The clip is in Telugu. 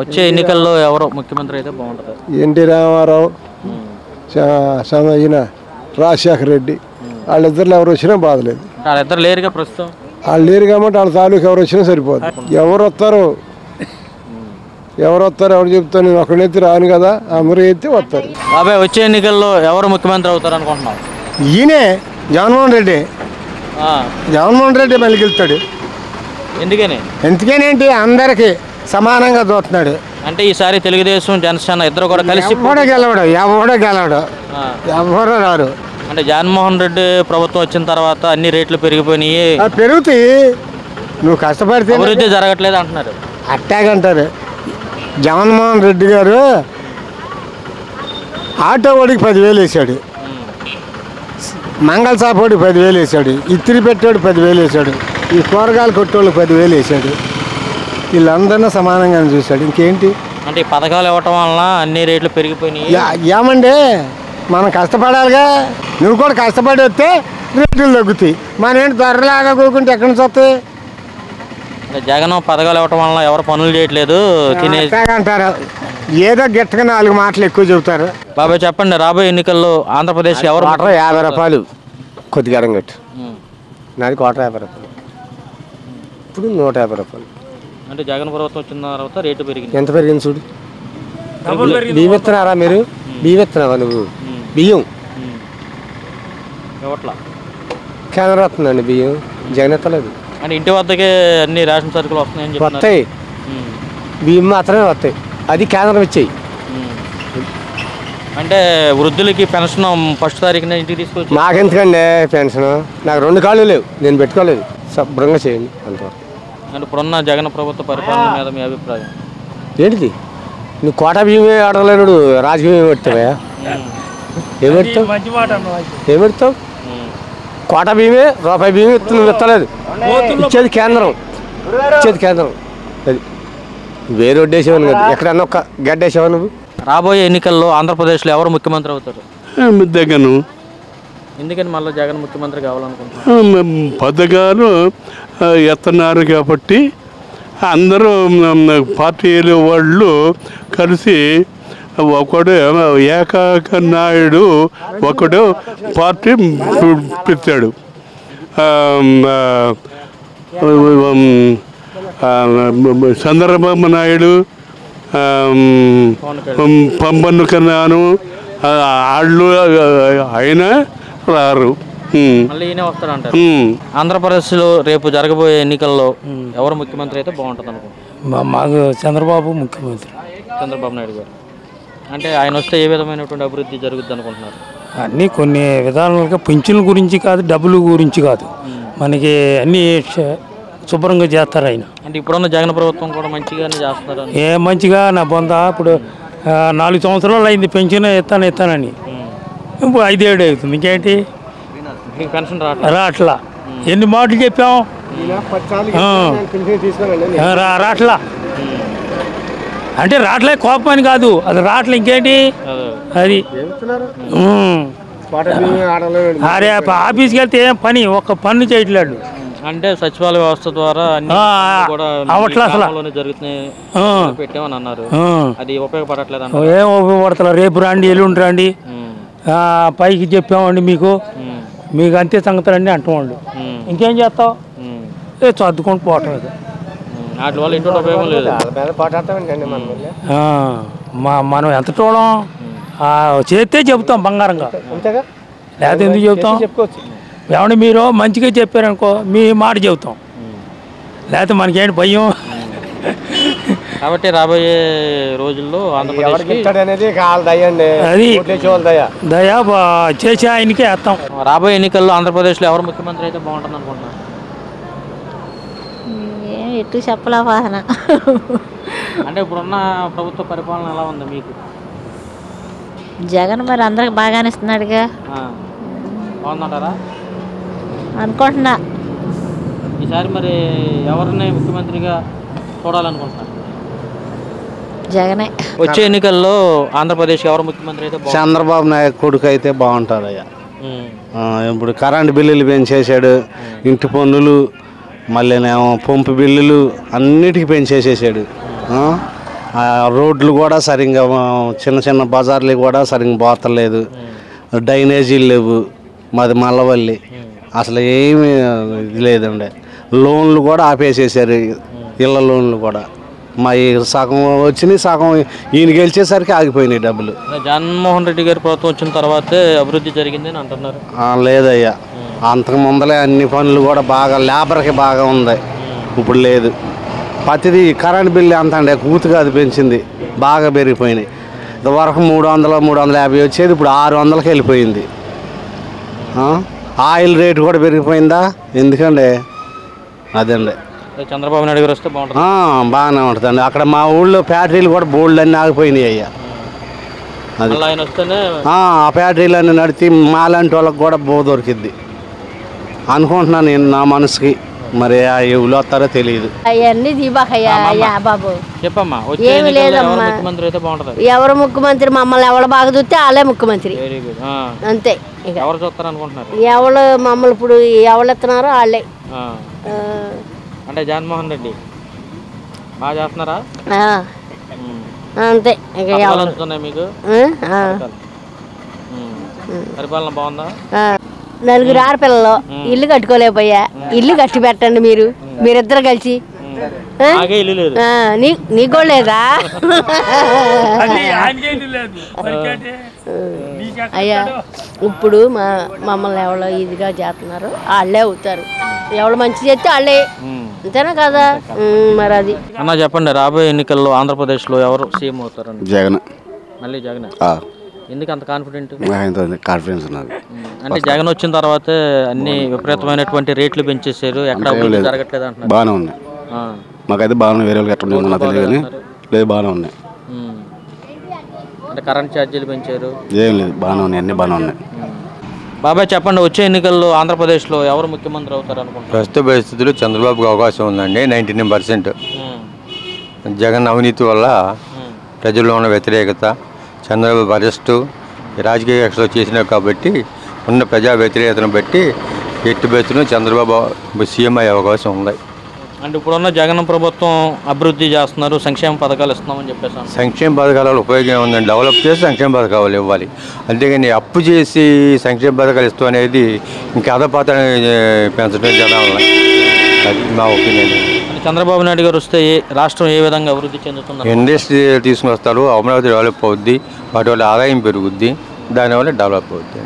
వచ్చే ఎన్నికల్లో ఎవరు ముఖ్యమంత్రి అయితే బాగుంటుంది? ఎన్టీ రామారావు, ఈయన రాజశేఖర రెడ్డి, వాళ్ళిద్దరు ఎవరు వచ్చినా బాధలేదు. వాళ్ళిద్దరు లేరుగా ప్రస్తుతం. వాళ్ళు లేరు కాబట్టి వాళ్ళ తాలూకు ఎవరు వచ్చినా సరిపోదు. ఎవరు వస్తారు ఎవరు చెప్తాను, నేను ఒకరినైతే రాను కదా, అందరూ అయితే వస్తారు. బాబాయ్ వచ్చే ఎన్నికల్లో ఎవరు ముఖ్యమంత్రి అవుతారు అనుకుంటున్నావు? ఈయనే జగన్మోహన్ రెడ్డి. జగన్మోహన్ రెడ్డి మళ్ళీ గెలుస్తాడు. ఎందుకని? ఎందుకేనేంటి అందరికి సమానంగా చూస్తున్నాడు. అంటే ఈసారి తెలుగుదేశం జనసేన ఇద్దరు కూడా కలిసి ఎవరు రారు. అంటే జగన్మోహన్ రెడ్డి ప్రభుత్వం వచ్చిన తర్వాత అన్ని రేట్లు పెరిగిపోయినాయి. పెరుగుతాయి, నువ్వు కష్టపడితే అభివృద్ధి జరగట్లేదు అంటున్నారు. అట్టాగంటారు. జగన్మోహన్ రెడ్డి గారు ఆటో వాడికి 10,000 వేసాడు, మంగళ షాప్ వాడికి 10,000 వేసాడు, ఇత్తిరి పెట్టాడు 10,000 వేసాడు, ఈ కూరగాయలు కొట్టేవాళ్ళకి 10,000 వేసాడు. వీళ్ళందరినీ సమానంగా చూశాడు. ఇంకేంటి అంటే ఈ పథకాలు ఇవ్వటం వలన అన్ని రేట్లు పెరిగిపోయినాయి. ఏమండి, మనం కష్టపడాలిగా. నువ్వు కూడా కష్టపడి వస్తే రేట్లు తగ్గుతాయి. మన ఏంటి ధరలాగా కూకుంటే ఎక్కడి నుంచి వస్తాయి? జగన్ పథకాలు ఇవ్వటం వలన ఎవరు పనులు చేయట్లేదు అంటారు. ఏదో గిట్టగా 4 మాటలు ఎక్కువ చెబుతారు. బాబాయ్ చెప్పండి, రాబోయే ఎన్నికల్లో ఆంధ్రప్రదేశ్ ఎవరు? 50 రూపాయలు కొద్దిగా అరంగట్టు, నాది 50 రూపాయలు, ఇప్పుడు 150 రూపాయలు. అంటే జగన్ ప్రభుత్వం వచ్చిన తర్వాత రేటు పెరిగింది. ఎంత పెరిగింది చూడు. బియ్యం ఇస్తున్నారా మీరు? బియ్యం ఇస్తున్నావా నువ్వు? బియ్యం కేంద్రం వస్తుందండి, బియ్యం జగన్ ఎత్తలేదు. అంటే ఇంటి వద్దకే అన్ని రేషన్ సరుకులు వస్తున్నాయని వస్తాయి, బియ్యం మాత్రమే వస్తాయి, అది కేంద్రం ఇచ్చాయి. అంటే వృద్ధులకి పెన్షన్ ఫస్ట్ తారీఖున ఇంటికి తీసుకొచ్చి. నాకెందుకండి పెన్షన్? నాకు 2 కాళ్ళు లేవు, నేను పెట్టుకోలేదు. శుభ్రంగా చేయండి అంతవరకు. అంటే ఇప్పుడున్న జగన్ ప్రభుత్వ పరిపాలన మీద మీ అభిప్రాయం ఏంటిది? నువ్వు కోటా బియ్యమే అడగలేడు, రాజకీయం పెడతావా? ఏమెడతావు? కోటా బియ్యమే, రూపాయి బియ్యం నువ్వు ఇస్తలేదు. ఇచ్చేది కేంద్రం, అది వేరే వడ్డేసేవాను కదా. ఎక్కడన్నా ఒక గడ్డేసేవా నువ్వు? రాబోయే ఎన్నికల్లో ఆంధ్రప్రదేశ్లో ఎవరు ముఖ్యమంత్రి అవుతారు? జగన్. ఎందుకని మళ్ళీ జగన్ ముఖ్యమంత్రి కావాలనుకుంటున్నారు? పథకాలు ఎత్తన్నారు కాబట్టి అందరూ పార్టీలు వాళ్ళు కలిసి ఒకడు ఏకాక నాయుడు ఒకడు పార్టీ పెట్టాడు. చంద్రబాబు నాయుడు, పంపన్ను కన్నాను వాళ్ళు అయినా రారు. ఆంధ్రప్రదేశ్లో రేపు జరగబోయే ఎన్నికల్లో ఎవరు ముఖ్యమంత్రి అయితే బాగుంటుంది అనుకుంటున్నారు? మాకు చంద్రబాబు ముఖ్యమంత్రి. చంద్రబాబు నాయుడు గారు అంటే ఆయన వస్తే ఏ విధమైనటువంటి అభివృద్ధి జరుగుద్ది అనుకుంటున్నారు? అన్నీ కొన్ని విధానాలుగా పింఛన్ల గురించి కాదు, డబ్బుల గురించి కాదు, మనకి అన్నీ శుభ్రంగా చేస్తారు ఆయన. అంటే ఇప్పుడున్న జగన్ ప్రభుత్వం కూడా మంచిగానే చేస్తున్నారు. ఏ మంచిగా నా బొంద ఇప్పుడు 4 సంవత్సరాలు అయింది పెన్షన్ ఇస్తానని, ఇప్పుడు 5 ఏడు అవుతుంది. ఇంకేంటి పెన్షన్ రాట్లా? ఎన్ని మాటలు చెప్పాం, రాట్లా అంటే రాట్లే కోపం అని కాదు, అది రాట్లే. ఇంకేంటి అది? అరే ఆఫీస్కి వెళ్తే ఏం పని, ఒక్క పన్ను చేయట్లేడు. అంటే సచివాలయ వ్యవస్థ ద్వారా అవట్లా అసలు పెట్టామని అన్నారు, అది ఉపయోగపడట్లేదు. ఏం ఉపయోగపడతలేదు? రేపు రండి, ఎల్లుండి రండి, పైకి చెప్పామండి మీకు అంతే సంగతులండి అంటున్నాడు. ఇంకేం చేస్తావు? చదువుకొని పోవటం. వాటి వల్ల ఎటువంటి ఉపయోగం లేదు. మనం ఎంత చూడం చేస్తే చెబుతాం బంగారంగా, లేకపోతే ఎందుకు చెబుతాం? ఏమంటే మీరు మంచిగా చెప్పారనుకో మీ మాట చెబుతాం, లేకపోతే మనకేంటి భయం? కాబట్టి రాబోయే రోజుల్లో ఆంధ్రప్రదేశ్ దయా చేసి ఆయనకే వేస్తాం. రాబోయే ఎన్నికల్లో ఆంధ్రప్రదేశ్లో ఎవరు ముఖ్యమంత్రి అయితే బాగుంటుంది అనుకుంటున్నారు? ఎటు చెప్పలా వాహన. అంటే ఇప్పుడున్న ప్రభుత్వ పరిపాలన ఎలా ఉంది మీకు? జగన్ మరి అందరికి బాగానే ఇస్తున్నాడుగా, బాగుందంటారా? అనుకుంటున్నా. ఈసారి మరి ఎవరిని ముఖ్యమంత్రిగా చూడాలనుకుంటున్నారు? జగనే. వచ్చే ఎన్నికల్లో ఆంధ్రప్రదేశ్ ఎవరు ముఖ్యమంత్రి అయితే? చంద్రబాబు నాయుడు కొడుకు అయితే బాగుంటుంది అయ్యా. ఇప్పుడు కరెంటు బిల్లులు పెంచేసాడు, ఇంటి పన్నులు, మళ్ళీనేమో పంపు బిల్లులు అన్నిటికీ పెంచేసేసాడు. రోడ్లు కూడా సరిగ్గా చిన్న చిన్న బజార్లు కూడా సరిగ్గా పోతలేదు, డ్రైనేజీలు లేవు. మాది మల్లవల్లి, అసలు ఏమీ ఇది లేదండి. లోన్లు కూడా ఆపేసేసారు, ఇళ్ళ లోన్లు కూడా. మా సగం వచ్చినాయి, సగం ఈయన గెలిచేసరికి ఆగిపోయినాయి డబ్బులు. జగన్మోహన్ రెడ్డి గారి ప్రభుత్వం వచ్చిన తర్వాతే అభివృద్ధి జరిగింది అని అంటున్నారు. లేదయ్యా, అంతకు ముందలే అన్ని పనులు కూడా బాగా లేబర్కి బాగా ఉంది, ఇప్పుడు లేదు. ప్రతిదీ కరెంట్ బిల్లు ఎంత అండి, కూతుగా అది పెంచింది, బాగా పెరిగిపోయినాయి. ఇదివరకు 300, 350 వచ్చేది, ఇప్పుడు 600కి వెళ్ళిపోయింది. ఆయిల్ రేటు కూడా పెరిగిపోయిందా, ఎందుకండి అదండి. చంద్రబాబు నాయుడు గారు వస్తే బాగుంటుంది. బాగానే ఉంటుందండి. అక్కడ మా ఊళ్ళో ఫ్యాక్టరీలు కూడా బోల్డ్ అన్నీ ఆగిపోయినాయి అయ్యా. అది ఆయన వస్తేనే ఆ ఫ్యాక్టరీలు అన్నీ నడిచి మాలాంటి వాళ్ళకి కూడా దొరికిద్ది అనుకుంటున్నాను నేను నా మనసుకి. మరి ఎవరు వస్తారో తెలియదు. అవన్నీ దీపాకయ్యా బాబు. చెప్పమ్మా, ఏమి లేదమ్మా. ముఖ్యమంత్రి అయితే బాగుంటుంది. ఎవరు ముఖ్యమంత్రి, మమ్మల్ని ఎవరు బాగా చూస్తే వాళ్ళే ముఖ్యమంత్రి, వెరీ గుడ్. అంతే. ఇక ఎవరు చూస్తారు అనుకుంటున్నారు? ఎవరు మమ్మల్ని ఇప్పుడు ఎవరు ఎత్తున్నారో వాళ్ళే. అంటే జగన్మోహన్ రెడ్డి బాగా చేస్తున్నారా? అంతే. ఇక వస్తున్నాయి మీకు పరిపాలన బాగుందా? నలుగురు ఆడపిల్లలు ఇల్లు కట్టుకోలేకపోయా, ఇల్లు కట్టి పెట్టండి మీరిద్దరు కలిసి. నీకు కూడా లేదా? అయ్యా ఇప్పుడు మమ్మల్ని ఎవరో ఇదిగా చేస్తున్నారు, వాళ్ళే అవుతారు. ఎవరు మంచి చేస్తే వాళ్ళే, అంతేనా కదా? మరి అది అన్న చెప్పండి, రాబోయే ఎన్నికల్లో ఆంధ్రప్రదేశ్లో ఎవరు సీఎం అవుతారండి? జగన్. మళ్ళీ జగన్. ఎందుకు అంత కాన్ఫిడెంట్? కాన్ఫిడెన్స్ ఉన్నది. అంటే జగన్ వచ్చిన తర్వాతే అన్ని విపరీతమైనటువంటి రేట్లు పెంచేసారు, ఎక్కడ అభివృద్ధి జరగట్లేదు అంటున్నారు. బాగానే ఉన్నాయి, మాకైతే బాగానే. వేరే వాళ్ళకి ఎట్లా ఉండేది తెలియదు కానీ లేదు, బాగానే ఉన్నాయి. అంటే కరెంట్ ఛార్జీలు పెంచారు, ఏం లేదు, బాగానే ఉన్నాయి, అన్ని బాగానే ఉన్నాయి. బాబాయ్ చెప్పండి, వచ్చే ఎన్నికల్లో ఆంధ్రప్రదేశ్లో ఎవరు ముఖ్యమంత్రి అవుతారు అనుకుంటున్నారు? ప్రస్తుత పరిస్థితుల్లో చంద్రబాబుకి అవకాశం ఉందండి, 99%. జగన్ అవినీతి వల్ల ప్రజల్లో ఉన్న వ్యతిరేకత, చంద్రబాబు అరెస్టు, రాజకీయ కక్షలు చేసినారు కాబట్టి ఉన్న ప్రజా వ్యతిరేకతను బట్టి ఎట్టి బెత్తును చంద్రబాబు సీఎం అయ్యే అవకాశం ఉంది. అంటే ఇప్పుడున్న జగన్ ప్రభుత్వం అభివృద్ధి చేస్తున్నారు, సంక్షేమ పథకాలు ఇస్తున్నామని చెప్పేసి. సంక్షేమ పథకాల వల్ల ఉపయోగం ఉందండి, డెవలప్ చేసి సంక్షేమ పథకాలు ఇవ్వాలి. అంతేగాని అప్పు చేసి సంక్షేమ పథకాలు ఇస్తాం అనేది ఇంకా అధపాతాన్ని పెంచడం జనాలని, అది మా ఒపీనియన్. చంద్రబాబు నాయుడు గారు వస్తే రాష్ట్రం ఏ విధంగా అభివృద్ధి చెందుతుంది? ఇండస్ట్రీ తీసుకుని వస్తారు, అమరావతి డెవలప్ అవుద్ది, వాటి వల్ల ఆదాయం పెరుగుద్ది, దానివల్ల డెవలప్ అవుద్ది.